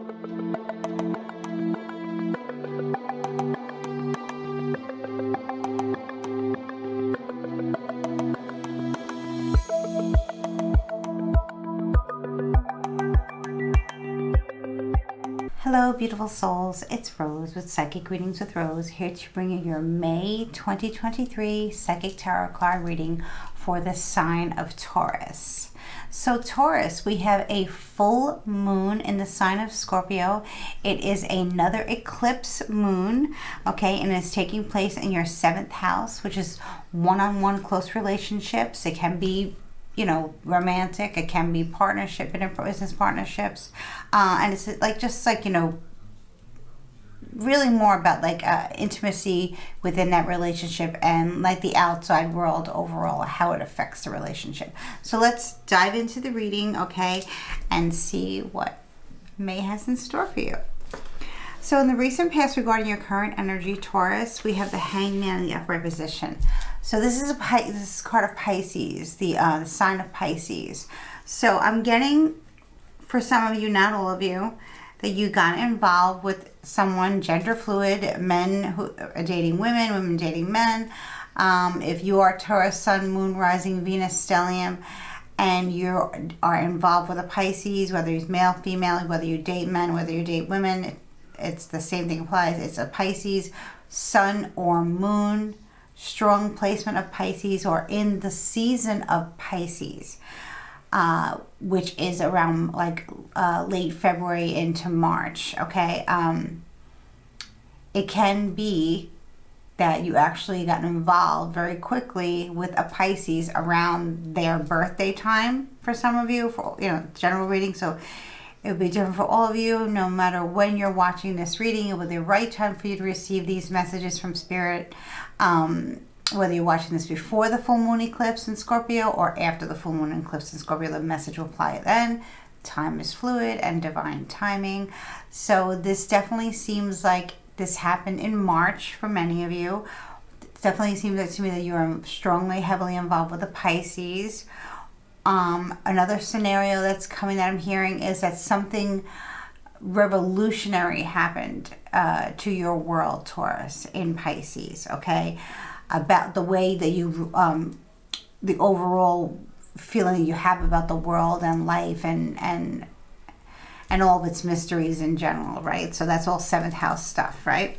Hello, beautiful souls. It's Rose with Psychic Readings with Rose, here to bring you your May 2023 Psychic Tarot card reading for the sign of Taurus. So Taurus, we have a full moon in the sign of Scorpio. It is another eclipse moon, okay, and it's taking place in your 7th house, which is one-on-one close relationships. It can be, you know, romantic. It can be partnership and business partnerships, and it's like just like, you know, really more about like intimacy within that relationship and like the outside world overall, how it affects the relationship. So let's dive into the reading, okay, and see what May has in store for you. So in the recent past regarding your current energy, Taurus, we have the Hangman in the upright position. So this is this card of Pisces, the sign of Pisces. So I'm getting, for some of you, not all of you, that you got involved with someone gender fluid, men who are dating women, women dating men. If you are Taurus, Sun, Moon, Rising, Venus, Stellium, and you are involved with a Pisces, whether he's male, female, whether you date men, whether you date women, it's the same thing applies. It's a Pisces, Sun or Moon, strong placement of Pisces, or in the season of Pisces, which is around like late February into March, okay? It can be that you actually got involved very quickly with a Pisces around their birthday time for some of you, for, you know, general reading. So it would be different for all of you. No matter when you're watching this reading, it will be the right time for you to receive these messages from Spirit. Whether you're watching this before the full moon eclipse in Scorpio or after the full moon eclipse in Scorpio, the message will apply then. Time is fluid and divine timing. So this definitely seems like this happened in March for many of you. It definitely seems like to me that you're strongly, heavily involved with the Pisces. Another scenario that's coming that I'm hearing is that something revolutionary happened to your world, Taurus, in Pisces, okay? About the way that you, the overall feeling you have about the world and life and all of its mysteries in general, right? So that's all 7th house stuff, right?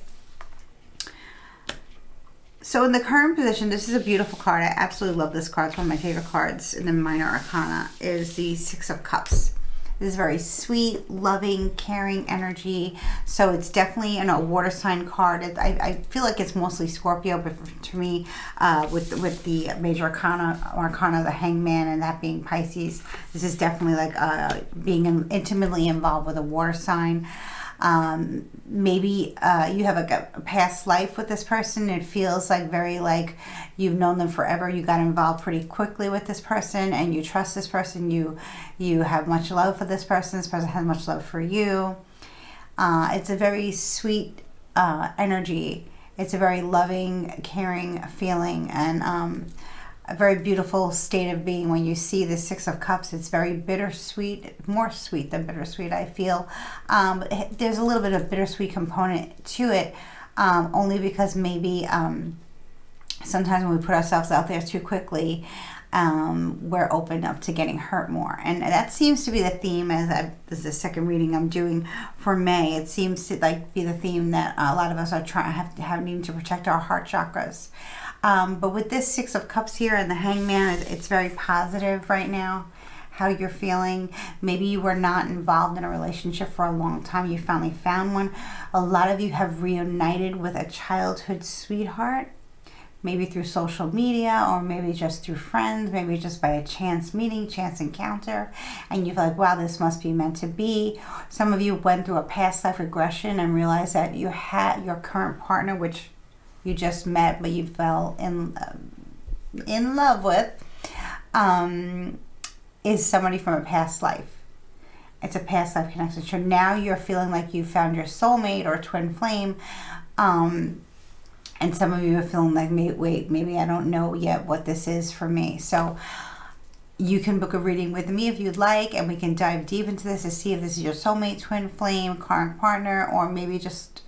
So in the current position, this is a beautiful card. I absolutely love this card. It's one of my favorite cards in the Minor Arcana, is the 6 of Cups. This is very sweet, loving, caring energy. So it's definitely, you know, a water sign card. I feel like it's mostly Scorpio, but to me, with the major arcana, the Hangman, and that being Pisces, this is definitely like being intimately involved with a water sign. Maybe you have a past life with this person. It feels like very like you've known them forever. You got involved pretty quickly with this person and you trust this person. You have much love for this person. This person has much love for you. It's a very sweet energy. It's a very loving, caring feeling, and a very beautiful state of being. When you see the 6 of Cups, it's very bittersweet, more sweet than bittersweet, I feel. There's a little bit of bittersweet component to it, only because maybe sometimes when we put ourselves out there too quickly, we're open up to getting hurt more. And that seems to be the theme, this is the second reading I'm doing for May. It seems to like be the theme that a lot of us are needing to protect our heart chakras. But with this 6 of Cups here and the Hangman, it's very positive right now, how you're feeling. Maybe you were not involved in a relationship for a long time. You finally found one. A lot of you have reunited with a childhood sweetheart, maybe through social media, or maybe just through friends, maybe just by a chance meeting, chance encounter, and you feel like, wow, this must be meant to be. Some of you went through a past life regression and realized that you had your current partner, which you just met but you fell in love with, is somebody from a past life. It's a past life connection. So now you're feeling like you found your soulmate or twin flame, and And some of you are feeling like, wait, maybe I don't know yet what this is for me. So You can book a reading with me if you'd like, and we can dive deep into this to see if this is your soulmate, twin flame, current partner, or maybe just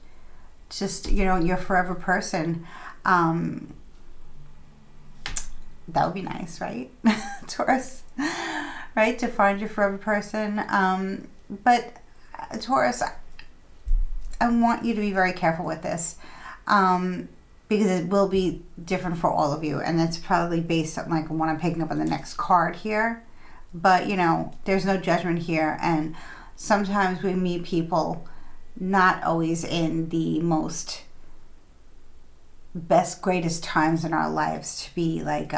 your forever person. That would be nice, right? Taurus, right? To find your forever person. But Taurus, I want you to be very careful with this, because it will be different for all of you, and that's probably based on like what I'm picking up on the next card here. But there's no judgment here, and sometimes we meet people not always in the most best, greatest times in our lives to be like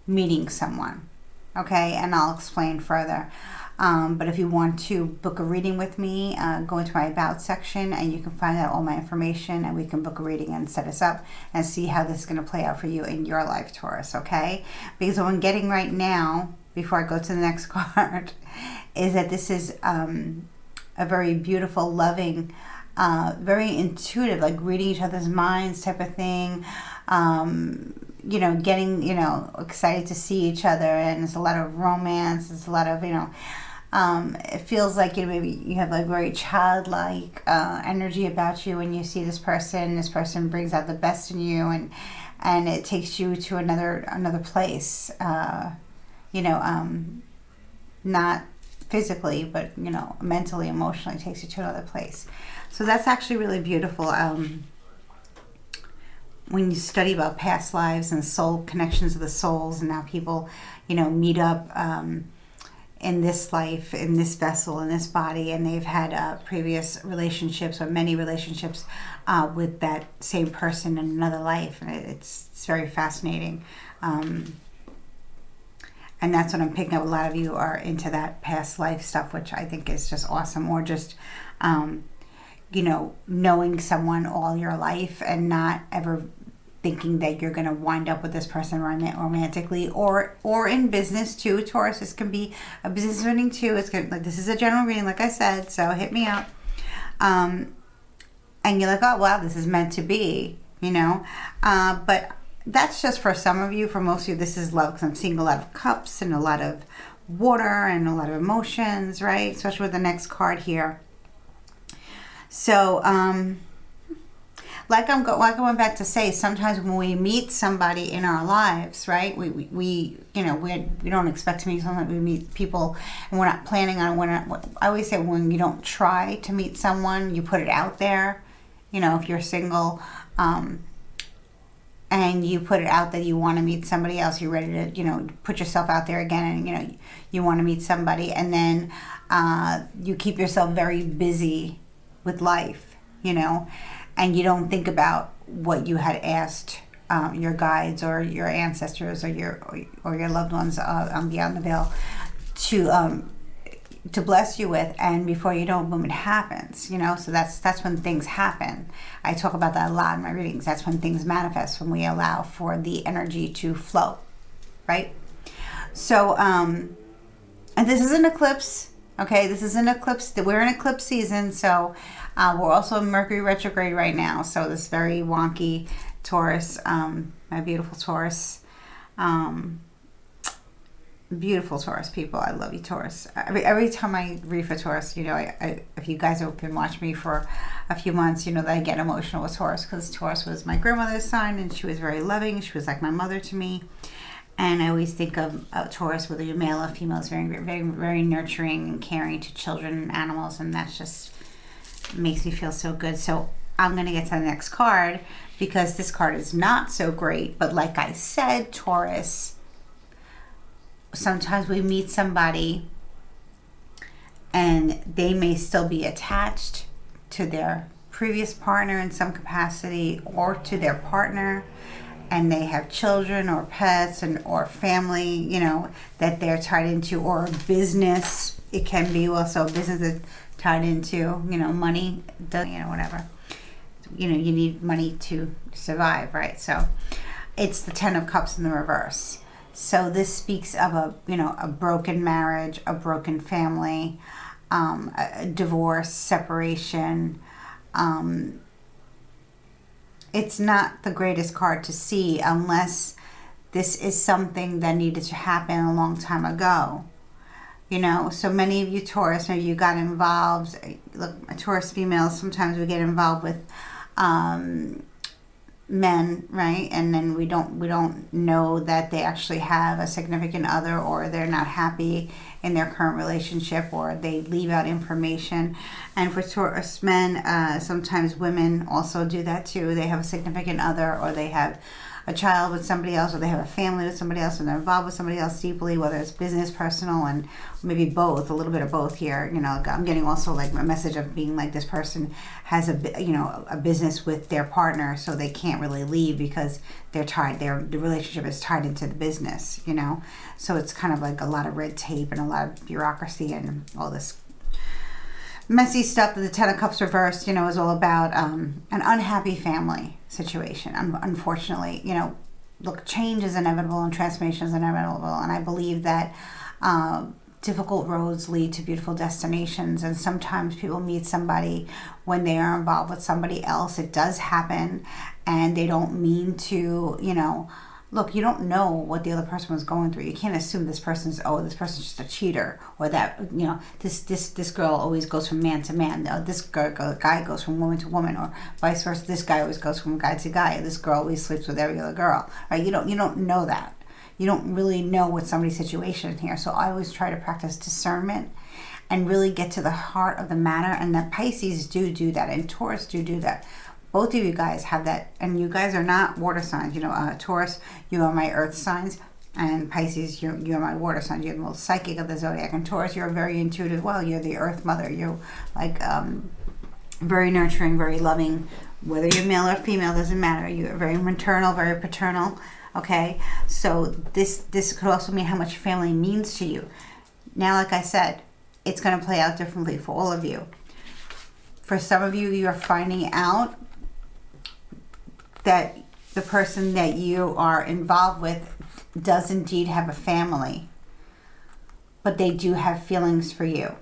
meeting someone. Okay, and I'll explain further. But if you want to book a reading with me, go into my About section and you can find out all my information, and we can book a reading and set us up and see how this is going to play out for you in your life, Taurus, okay? Because what I'm getting right now, before I go to the next card, is that this is a very beautiful, loving, very intuitive, like reading each other's minds type of thing. Getting, excited to see each other, and there's a lot of romance, there's a lot of, it feels like, maybe you have like very childlike energy about you when you see this person. This person brings out the best in you, and it takes you to another place, not physically, but, mentally, emotionally, takes you to another place. So that's actually really beautiful. When you study about past lives and soul connections of the souls, and how people, meet up in this life, in this vessel, in this body, and they've had previous relationships or many relationships with that same person in another life, and it's very fascinating. And that's what I'm picking up. A lot of you are into that past life stuff, which I think is just awesome. Or just knowing someone all your life and not ever thinking that you're going to wind up with this person romantically, or in business too, Taurus. This can be a business reading too. It's good. Like, this is a general reading, like I said, so hit me up. And you're like, oh wow, this is meant to be, but that's just for some of you. For most of you, this is love, because I'm seeing a lot of cups and a lot of water and a lot of emotions, right? Especially with the next card here. So, like I went back to say, sometimes when we meet somebody in our lives, right? We don't expect to meet someone. We meet people, and we're not planning on. I always say, when you don't try to meet someone, you put it out there. If you're single, and you put it out that you want to meet somebody else, you're ready to, put yourself out there again, and you want to meet somebody, and then you keep yourself very busy with life, and you don't think about what you had asked your guides or your ancestors or your loved ones beyond the veil to bless you with, and before you know, boom, it happens. So that's when things happen. I talk about that a lot in my readings. That's when things manifest, when we allow for the energy to flow, right? So and this is an eclipse. Okay, this is an eclipse. We're in eclipse season, so we're also in Mercury retrograde right now. So this very wonky Taurus, my beautiful Taurus, beautiful Taurus people. I love you, Taurus. Every time I read for Taurus, if you guys have been watching me for a few months, that I get emotional with Taurus, because Taurus was my grandmother's sign, and she was very loving. She was like my mother to me. And I always think of Taurus, whether you're male or female, is very, very, very nurturing and caring to children and animals, and that just makes me feel so good. So I'm going to get to the next card, because this card is not so great. But like I said, Taurus, sometimes we meet somebody and they may still be attached to their previous partner in some capacity, or to their partner, and they have children or pets or family, that they're tied into, or business. It can be also a business that's tied into, money, whatever. You need money to survive, right? So it's the Ten of Cups in the reverse. So this speaks of a broken marriage, a broken family, a divorce, separation. It's not the greatest card to see unless This is something that needed to happen a long time ago. You know, so many of you Taurus, maybe you got involved. Look, Taurus females, sometimes we get involved with men, right? And then we don't know that they actually have a significant other, or they're not happy in their current relationship, or they leave out information. And for Taurus men, sometimes women also do that too. They have a significant other, or they have a child with somebody else, or they have a family with somebody else, and they're involved with somebody else deeply, whether it's business, personal, and maybe both, a little bit of both here. You know, I'm getting also like a message of being like, this person has a business with their partner, so they can't really leave because they're tied. The relationship is tied into the business, you know. So it's kind of like a lot of red tape and a lot of bureaucracy and all this messy stuff that the Ten of Cups reversed, you know, is all about an unhappy family situation. Unfortunately, you know, look, change is inevitable and transformation is inevitable, and I believe that difficult roads lead to beautiful destinations, and sometimes people meet somebody when they are involved with somebody else. It does happen, and they don't mean to, you know. Look, you don't know what the other person was going through. You can't assume this person's just a cheater, or that, you know, this girl always goes from man to man. This guy goes from woman to woman, or vice versa. This guy always goes from guy to guy. This girl always sleeps with every other girl, right? You don't know that. You don't really know what somebody's situation is here. So I always try to practice discernment and really get to the heart of the matter. And that Pisces do that, and Taurus do that. Both of you guys have that, and you guys are not water signs. You know, Taurus, you are my earth signs, and Pisces, you're my water signs. You're the most psychic of the zodiac. And Taurus, you're very intuitive. Well, you're the earth mother. You're like very nurturing, very loving. Whether you're male or female, doesn't matter. You're very maternal, very paternal. Okay, so this could also mean how much family means to you. Now, like I said, it's going to play out differently for all of you. For some of you, you are finding out that the person that you are involved with does indeed have a family, but they do have feelings for you.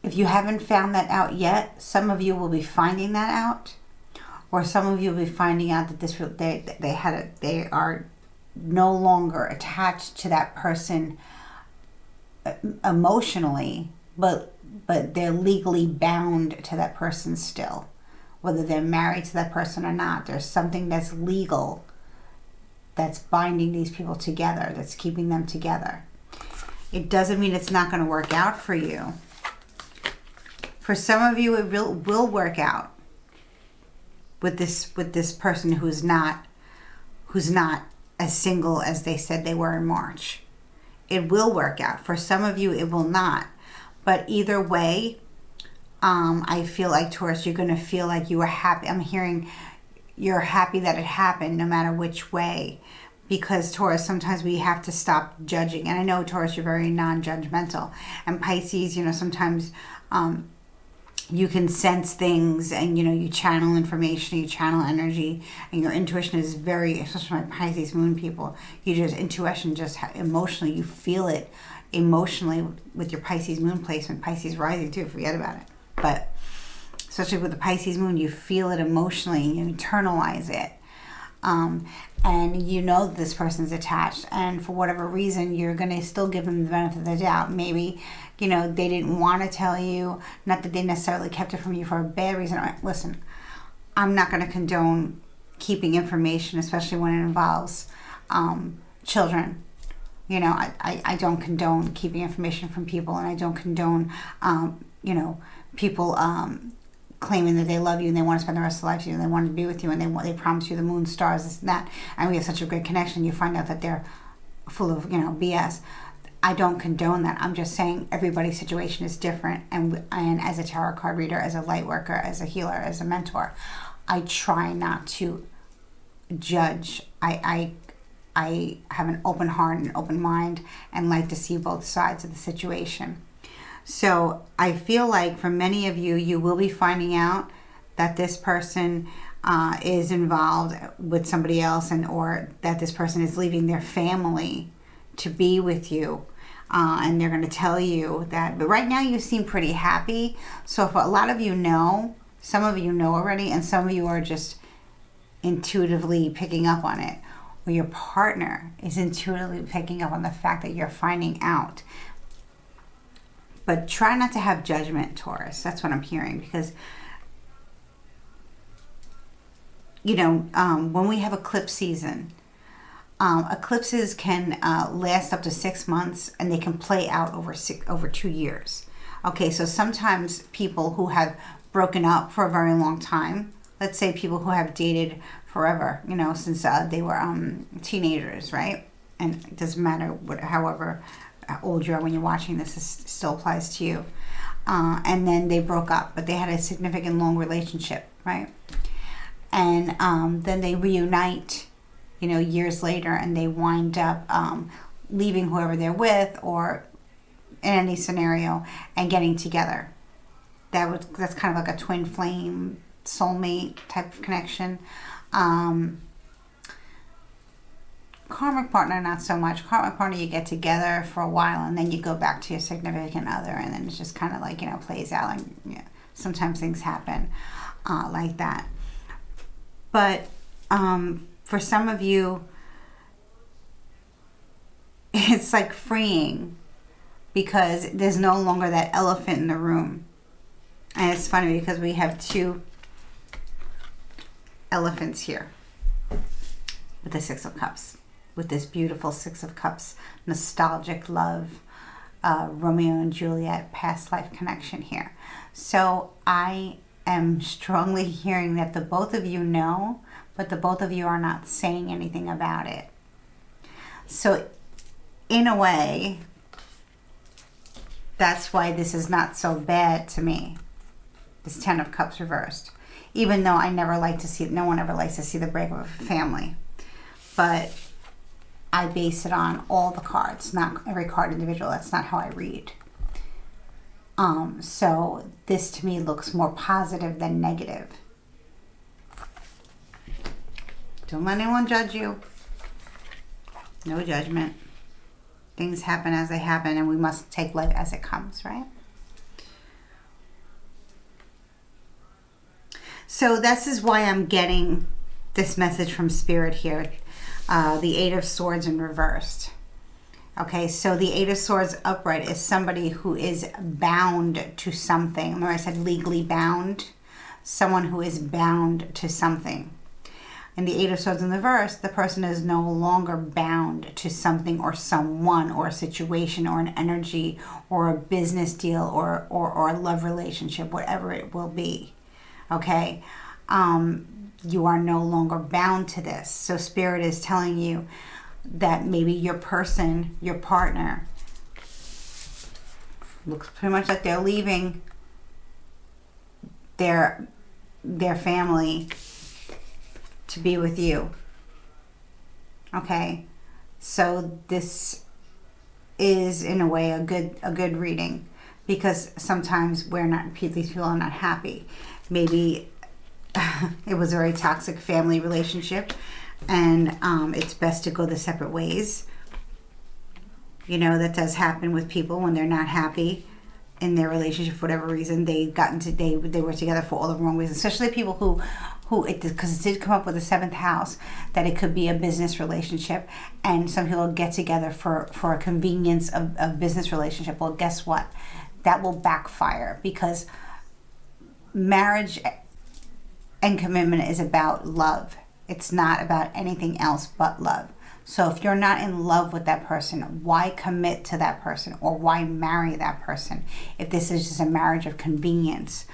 If you haven't found that out yet, some of you will be finding that out, or some of you will be finding out that they are no longer attached to that person emotionally, but they're legally bound to that person still. Whether they're married to that person or not, there's something that's legal that's binding these people together, that's keeping them together. It doesn't mean it's not going to work out for you. For some of you, it will work out with this person who's not as single as they said they were in March. It will work out. For some of you, it will not. But either way, I feel like, Taurus, you're going to feel like you are happy. I'm hearing you're happy that it happened, no matter which way. Because, Taurus, sometimes we have to stop judging. And I know, Taurus, you're very non-judgmental. And Pisces, you know, sometimes you can sense things, and, you know, you channel information, you channel energy, and your intuition is very, especially my Pisces moon people, intuition just emotionally, you feel it emotionally with your Pisces moon placement, Pisces rising too, forget about it. But especially with the Pisces moon, you feel it emotionally, you internalize it. And you know this person's attached, and for whatever reason, you're going to still give them the benefit of the doubt. Maybe, you know, they didn't want to tell you, not that they necessarily kept it from you for a bad reason. Listen, I'm not going to condone keeping information, especially when it involves children. You know, I don't condone keeping information from people, and I don't condone, you know, people claiming that they love you and they want to spend the rest of their life with you and they want to be with you, and they promise you the moon, stars, this and that, and we have such a great connection. You find out that they're full of, you know, BS. I don't condone that. I'm just saying everybody's situation is different, and as a tarot card reader, as a light worker, as a healer, as a mentor, I try not to judge. I have an open heart and open mind and like to see both sides of the situation. So I feel like for many of you, you will be finding out that this person is involved with somebody else, or that this person is leaving their family to be with you. And they're going to tell you that. But right now you seem pretty happy. So if a lot of you know, some of you know already, and some of you are just intuitively picking up on it. or your partner is intuitively picking up on the fact that you're finding out. But try not to have judgment, Taurus. That's what I'm hearing, because you know, when we have eclipse season, eclipses can last up to 6 months, and they can play out over 2 years. Okay, so sometimes people who have broken up for a very long time, let's say people who have dated forever, you know, since they were teenagers, right? And it doesn't matter however old you are when you're watching this, this still applies to you. And then they broke up, but they had a significant long relationship, right? And then they reunite, you know, years later, and they wind up leaving whoever they're with, or in any scenario, and getting together. That's kind of like a twin flame, soulmate type of connection. Karmic partner, not so much. Karmic partner, you get together for a while, and then you go back to your significant other, and then it's just kind of like, you know, plays out. And you know, sometimes things happen like that. But for some of you, it's like freeing, because there's no longer that elephant in the room. And it's funny because we have 2 elephants here with the 6 of Cups, with this beautiful 6 of Cups, nostalgic love, Romeo and Juliet, past life connection here. So I am strongly hearing that the both of you know, but the both of you are not saying anything about it. So in a way, that's why this is not so bad to me, this 10 of Cups reversed. Even though I never like to see, no one ever likes to see the breakup of a family. But I base it on all the cards, not every card individual. That's not how I read. So this to me looks more positive than negative. Don't let anyone judge you. No judgment. Things happen as they happen, and we must take life as it comes, right? So this is why I'm getting this message from Spirit here. The 8 of Swords in reversed. Okay, so the 8 of Swords upright is somebody who is bound to something. Remember I said legally bound? Someone who is bound to something. And the 8 of Swords in the reverse, the person is no longer bound to something or someone or a situation or an energy or a business deal or a love relationship, whatever it will be. Okay? You are no longer bound to this. So Spirit is telling you that maybe your person, your partner, looks pretty much like they're leaving their family to be with you. Okay? So this is in a way a good reading, because sometimes these people are not happy. Maybe it was a very toxic family relationship, and it's best to go the separate ways. You know, that does happen with people when they're not happy in their relationship for whatever reason. They were together for all the wrong reasons, especially people who because it did come up with the 7th house, that it could be a business relationship, and some people get together for a convenience of business relationship. Well, guess what? That will backfire, because marriage and commitment is about love. It's not about anything else but love. So if you're not in love with that person, why commit to that person, or why marry that person if this is just a marriage of convenience?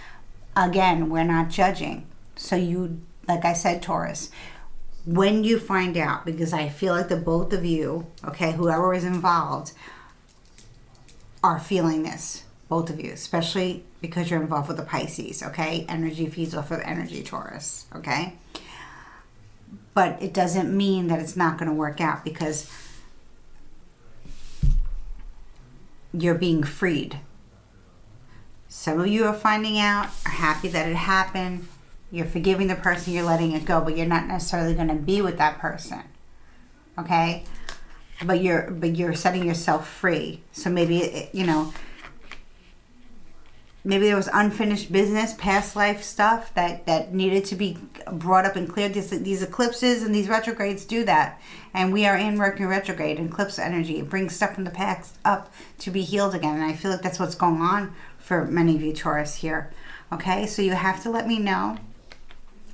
Again, we're not judging. So you, like I said, Taurus, when you find out, because I feel like the both of you, okay, whoever is involved, are feeling this. Both of you, especially because you're involved with the Pisces, okay? Energy feeds off of energy, Taurus, okay? But it doesn't mean that it's not going to work out, because you're being freed. Some of you are finding out, are happy that it happened. You're forgiving the person, you're letting it go, but you're not necessarily going to be with that person, okay? But you're setting yourself free. So maybe, you know, maybe there was unfinished business, past life stuff that needed to be brought up and cleared. These eclipses and these retrogrades do that. And we are in Mercury retrograde, eclipse energy. It brings stuff from the past up to be healed again. And I feel like that's what's going on for many of you Taurus here. Okay, so you have to let me know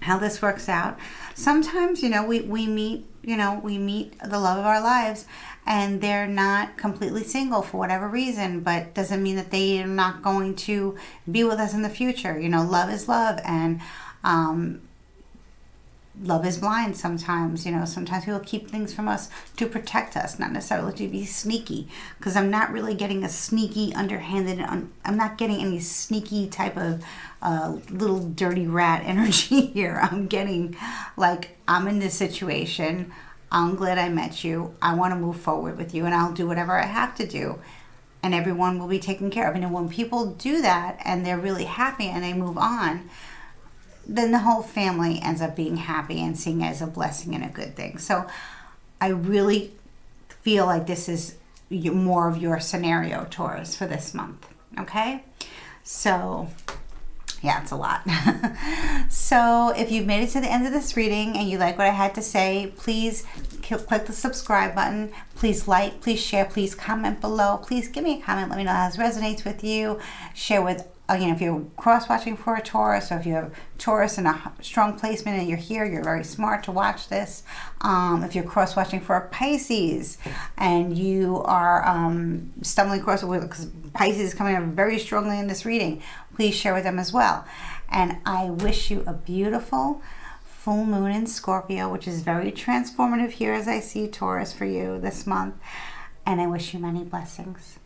how this works out. Sometimes, we meet, we meet the love of our lives, and they're not completely single for whatever reason, but doesn't mean that they are not going to be with us in the future. Love is love, and love is blind sometimes. Sometimes people keep things from us to protect us, not necessarily to be sneaky, because I'm not really getting a sneaky, underhanded, I'm not getting any sneaky type of little dirty rat energy here. I'm getting like, I'm in this situation, I'm glad I met you, I want to move forward with you, and I'll do whatever I have to do, and everyone will be taken care of. And when people do that and they're really happy and they move on, then the whole family ends up being happy and seeing it as a blessing and a good thing. So I really feel like this is more of your scenario, Taurus, for this month. Okay? So yeah, it's a lot. So if you've made it to the end of this reading and you like what I had to say, please click the subscribe button. Please like, please share, please comment below. Please give me a comment. Let me know how this resonates with you. Share with, if you're cross-watching for a Taurus, or if you have Taurus in a strong placement and you're here, you're very smart to watch this. If you're cross-watching for a Pisces and you are stumbling across it because Pisces is coming up very strongly in this reading, please share with them as well. And I wish you a beautiful full moon in Scorpio, which is very transformative here as I see Taurus for you this month. And I wish you many blessings.